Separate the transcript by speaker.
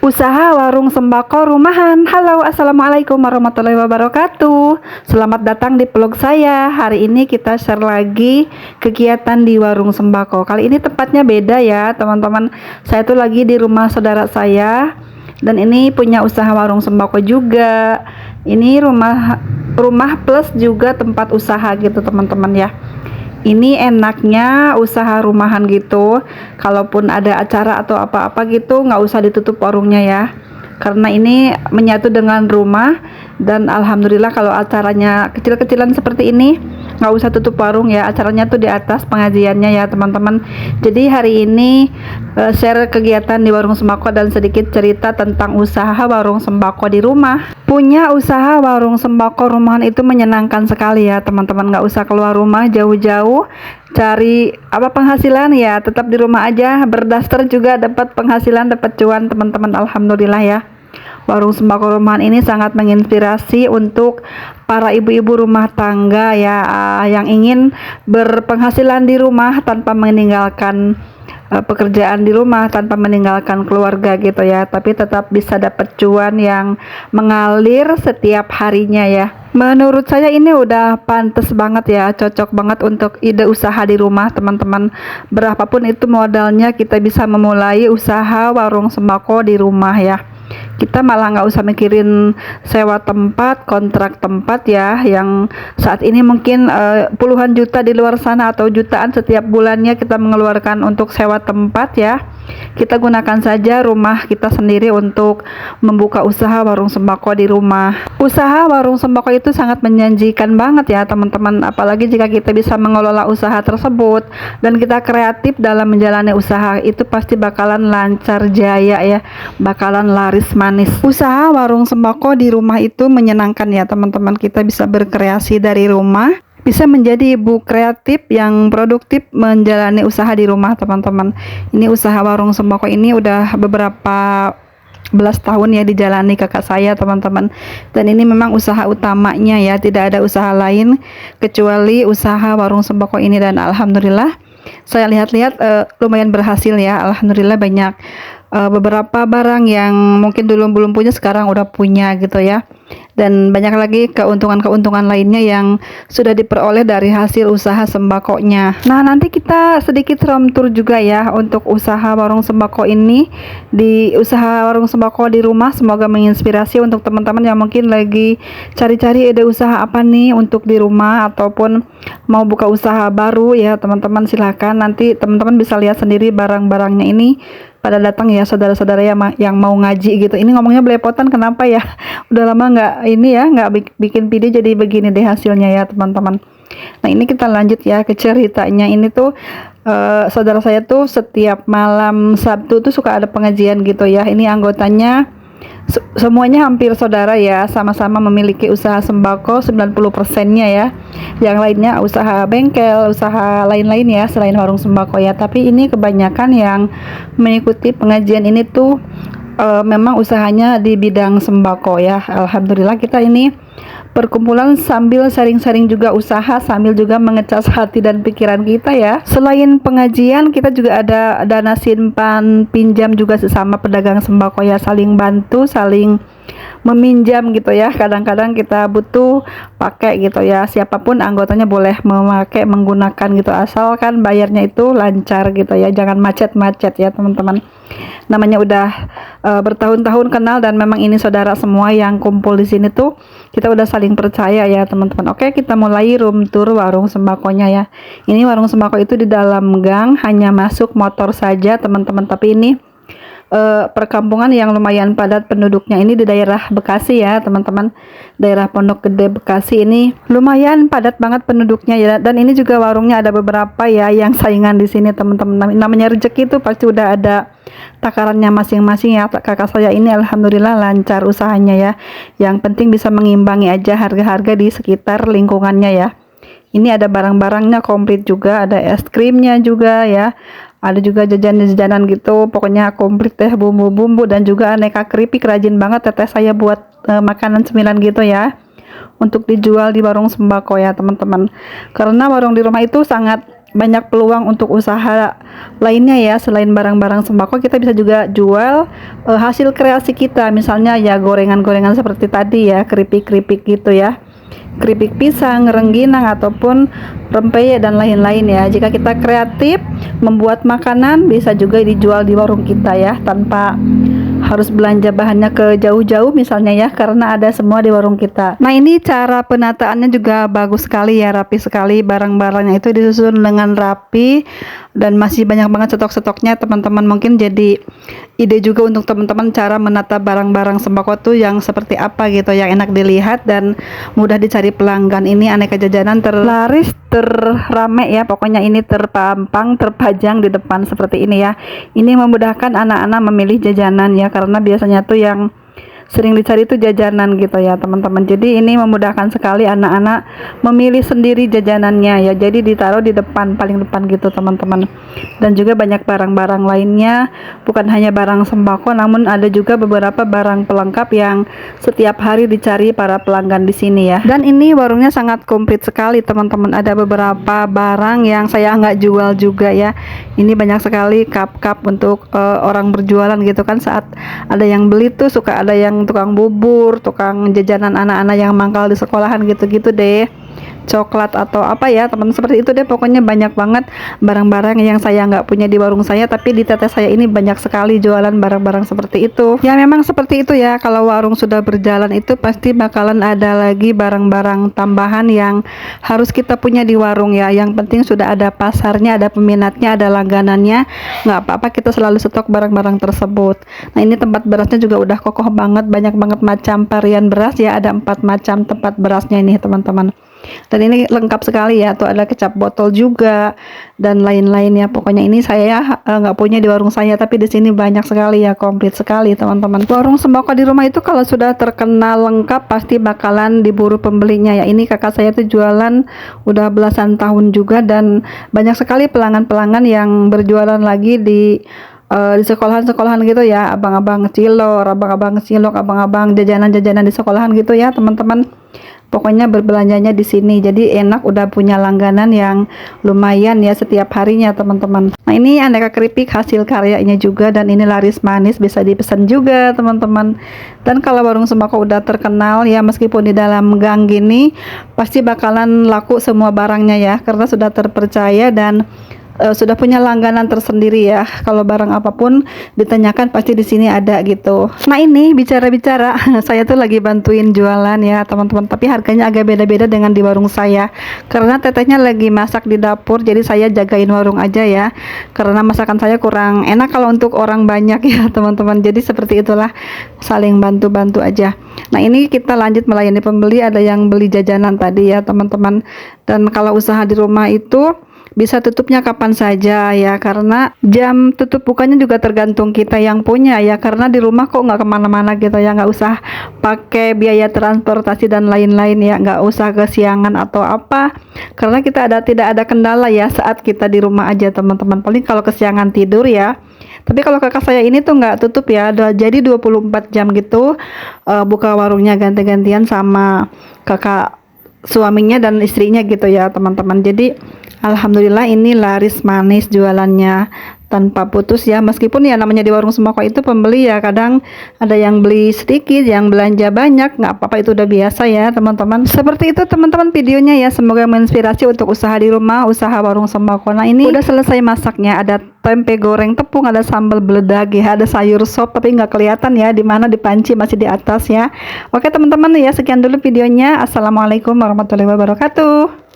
Speaker 1: Usaha warung sembako rumahan. Halo, assalamualaikum warahmatullahi wabarakatuh. Selamat datang di vlog saya. Hari ini kita share lagi kegiatan di warung sembako. Kali ini tempatnya beda ya teman-teman. Saya tuh lagi di rumah saudara saya, dan ini punya usaha warung sembako juga. Ini rumah plus juga tempat usaha gitu teman-teman ya. Ini enaknya usaha rumahan gitu, kalaupun ada acara atau apa-apa gitu nggak usah ditutup warungnya ya, karena ini menyatu dengan rumah. Dan alhamdulillah kalau acaranya kecil-kecilan seperti ini nggak usah tutup warung ya, acaranya tuh di atas pengajiannya ya teman-teman. Jadi hari ini share kegiatan di warung sembako dan sedikit cerita tentang usaha warung sembako di rumah. Punya usaha warung sembako rumahan itu menyenangkan sekali ya teman-teman, nggak usah keluar rumah jauh-jauh cari apa penghasilan ya, tetap di rumah aja, berdaster juga dapat penghasilan, dapat cuan teman-teman. Alhamdulillah ya, warung sembako rumahan ini sangat menginspirasi untuk para ibu-ibu rumah tangga ya, yang ingin berpenghasilan di rumah tanpa meninggalkan pekerjaan di rumah, tanpa meninggalkan keluarga gitu ya, tapi tetap bisa dapat cuan yang mengalir setiap harinya ya. Menurut saya ini udah pantas banget ya, cocok banget untuk ide usaha di rumah teman-teman. Berapapun itu modalnya, kita bisa memulai usaha warung sembako di rumah ya. Kita malah nggak usah mikirin sewa tempat, kontrak tempat ya, yang saat ini mungkin puluhan juta di luar sana atau jutaan setiap bulannya kita mengeluarkan untuk sewa tempat ya. Kita gunakan saja rumah kita sendiri untuk membuka usaha warung sembako di rumah. Usaha warung sembako itu sangat menjanjikan banget ya teman-teman, apalagi jika kita bisa mengelola usaha tersebut dan kita kreatif dalam menjalani usaha, itu pasti bakalan lancar jaya ya, bakalan laris manis. Usaha warung sembako di rumah itu menyenangkan ya teman-teman, kita bisa berkreasi dari rumah, bisa menjadi ibu kreatif yang produktif menjalani usaha di rumah teman-teman. Ini usaha warung sembako ini udah beberapa belas tahun ya dijalani kakak saya teman-teman, dan ini memang usaha utamanya ya, tidak ada usaha lain kecuali usaha warung sembako ini. Dan alhamdulillah saya lihat-lihat lumayan berhasil ya, alhamdulillah banyak beberapa barang yang mungkin dulu belum punya sekarang udah punya gitu ya, dan banyak lagi keuntungan-keuntungan lainnya yang sudah diperoleh dari hasil usaha sembakonya. Nah, nanti kita sedikit room tour juga ya untuk usaha warung sembako ini, di usaha warung sembako di rumah. Semoga menginspirasi untuk teman-teman yang mungkin lagi cari-cari ide usaha apa nih untuk di rumah, ataupun mau buka usaha baru ya teman-teman. Silahkan, nanti teman-teman bisa lihat sendiri barang-barangnya ini pada datang ya saudara-saudara yang mau ngaji gitu. Ini ngomongnya belepotan kenapa ya, udah lama nggak ini ya, nggak bikin video, jadi begini deh hasilnya ya teman-teman. Nah, ini kita lanjut ya ke ceritanya. Ini tuh saudara saya tuh setiap malam Sabtu tuh suka ada pengajian gitu ya. Ini anggotanya semuanya hampir saudara ya, sama-sama memiliki usaha sembako 90%-nya ya. Yang lainnya usaha bengkel, usaha lain-lain ya selain warung sembako ya. Tapi ini kebanyakan yang mengikuti pengajian ini tuh memang usahanya di bidang sembako ya. Alhamdulillah, kita ini perkumpulan sambil sharing-sharing juga usaha, sambil juga mengecas hati dan pikiran kita ya. Selain pengajian, kita juga ada dana simpan pinjam juga sesama pedagang sembako ya, saling bantu, saling meminjam gitu ya. Kadang-kadang kita butuh pakai gitu ya, siapapun anggotanya boleh memakai, menggunakan gitu, asalkan bayarnya itu lancar gitu ya, jangan macet-macet ya teman-teman. Namanya udah bertahun-tahun kenal, dan memang ini saudara semua yang kumpul di sini tuh, kita udah saling percaya ya teman-teman. Oke, kita mulai room tour warung sembakonya ya. Ini warung sembako itu di dalam gang, hanya masuk motor saja teman-teman. Tapi ini perkampungan yang lumayan padat penduduknya, ini di daerah Bekasi ya teman-teman, daerah Pondok Gede Bekasi. Ini lumayan padat banget penduduknya ya, dan ini juga warungnya ada beberapa ya yang saingan di sini teman-teman. Namanya rezeki itu pasti udah ada takarannya masing-masing ya. Kakak saya ini alhamdulillah lancar usahanya ya, yang penting bisa mengimbangi aja harga-harga di sekitar lingkungannya ya. Ini ada barang-barangnya komplit juga, ada es krimnya juga ya, ada juga jajanan-jajanan gitu, pokoknya komplit deh, bumbu-bumbu dan juga aneka keripik. Rajin banget teteh saya buat makanan cemilan gitu ya, untuk dijual di warung sembako ya teman-teman. Karena warung di rumah itu sangat banyak peluang untuk usaha lainnya ya. Selain barang-barang sembako, kita bisa juga jual hasil kreasi kita, misalnya ya gorengan-gorengan seperti tadi ya, keripik-keripik gitu ya, keripik pisang, rengginang, ataupun rempeyek dan lain-lain ya. Jika kita kreatif membuat makanan, bisa juga dijual di warung kita ya, tanpa harus belanja bahannya ke jauh-jauh misalnya ya, karena ada semua di warung kita. Nah, ini cara penataannya juga bagus sekali ya, rapi sekali, barang-barangnya itu disusun dengan rapi dan masih banyak banget stok-stoknya teman-teman. Mungkin jadi ide juga untuk teman-teman cara menata barang-barang sembako tuh yang seperti apa gitu, yang enak dilihat dan mudah dicari pelanggan. Ini aneka jajanan terlaris, terrame ya, pokoknya ini terpampang, terpajang di depan seperti ini ya. Ini memudahkan anak-anak memilih jajanan ya, karena biasanya tuh yang sering dicari itu jajanan gitu ya teman-teman. Jadi ini memudahkan sekali anak-anak memilih sendiri jajanannya ya, jadi ditaruh di depan, paling depan gitu teman-teman. Dan juga banyak barang-barang lainnya, bukan hanya barang sembako, namun ada juga beberapa barang pelengkap yang setiap hari dicari para pelanggan di sini ya. Dan ini warungnya sangat komplit sekali teman-teman, ada beberapa barang yang saya nggak jual juga ya. Ini banyak sekali cup-cup untuk orang berjualan gitu kan, saat ada yang beli tuh suka ada yang tukang bubur, tukang jajanan anak-anak yang mangkal di sekolahan gitu-gitu deh, coklat atau apa ya teman, seperti itu deh. Pokoknya banyak banget barang-barang yang saya nggak punya di warung saya, tapi di teteh saya ini banyak sekali jualan barang-barang seperti itu ya. Memang seperti itu ya, kalau warung sudah berjalan itu pasti bakalan ada lagi barang-barang tambahan yang harus kita punya di warung ya. Yang penting sudah ada pasarnya, ada peminatnya, ada langganannya, nggak apa-apa kita selalu stok barang-barang tersebut. Nah, ini tempat berasnya juga udah kokoh banget, banyak banget macam varian beras ya, ada 4 macam tempat berasnya ini teman-teman. Dan ini lengkap sekali ya, tuh ada kecap botol juga dan lain-lain ya. Pokoknya ini saya nggak punya di warung saya, tapi di sini banyak sekali ya, komplit sekali teman-teman. Warung sembako di rumah itu kalau sudah terkenal lengkap pasti bakalan diburu pembelinya ya. Ini kakak saya tuh jualan udah belasan tahun juga, dan banyak sekali pelanggan-pelanggan yang berjualan lagi di sekolahan-sekolahan gitu ya, abang-abang cilor, abang-abang cilok, abang-abang jajanan-jajanan di sekolahan gitu ya teman-teman. Pokoknya berbelanjanya di sini, jadi enak, udah punya langganan yang lumayan ya setiap harinya teman-teman. Nah, ini aneka keripik hasil karyanya juga, dan ini laris manis, bisa dipesan juga teman-teman. Dan kalau warung sembako udah terkenal ya, meskipun di dalam gang gini pasti bakalan laku semua barangnya ya, karena sudah terpercaya dan sudah punya langganan tersendiri ya. Kalau barang apapun ditanyakan pasti di sini ada gitu. Nah, ini bicara-bicara saya tuh lagi bantuin jualan ya teman-teman, tapi harganya agak beda-beda dengan di warung saya, karena tetehnya lagi masak di dapur, jadi saya jagain warung aja ya, karena masakan saya kurang enak kalau untuk orang banyak ya teman-teman. Jadi seperti itulah, saling bantu-bantu aja. Nah, ini kita lanjut melayani pembeli. Ada yang beli jajanan tadi ya teman-teman. Dan kalau usaha di rumah itu bisa tutupnya kapan saja ya, karena jam tutup bukanya juga tergantung kita yang punya ya, karena di rumah kok nggak kemana-mana gitu ya, nggak usah pakai biaya transportasi dan lain-lain ya, nggak usah kesiangan atau apa, karena kita tidak ada kendala ya saat kita di rumah aja teman-teman. Paling kalau kesiangan tidur ya. Tapi kalau kakak saya ini tuh nggak tutup ya, jadi 24 jam gitu, buka warungnya ganti-gantian sama kakak suaminya dan istrinya gitu ya teman-teman. Jadi alhamdulillah ini laris manis jualannya tanpa putus ya, meskipun ya namanya di warung sembako itu pembeli ya, kadang ada yang beli sedikit, yang belanja banyak, nggak apa-apa, itu udah biasa ya teman-teman. Seperti itu teman-teman videonya ya, semoga menginspirasi untuk usaha di rumah, usaha warung sembako. Nah, ini udah selesai masaknya, ada tempe goreng tepung, ada sambal beledag ya, ada sayur sop tapi nggak kelihatan ya di mana, di panci masih di atas ya. Oke teman-teman ya, sekian dulu videonya. Assalamualaikum warahmatullahi wabarakatuh.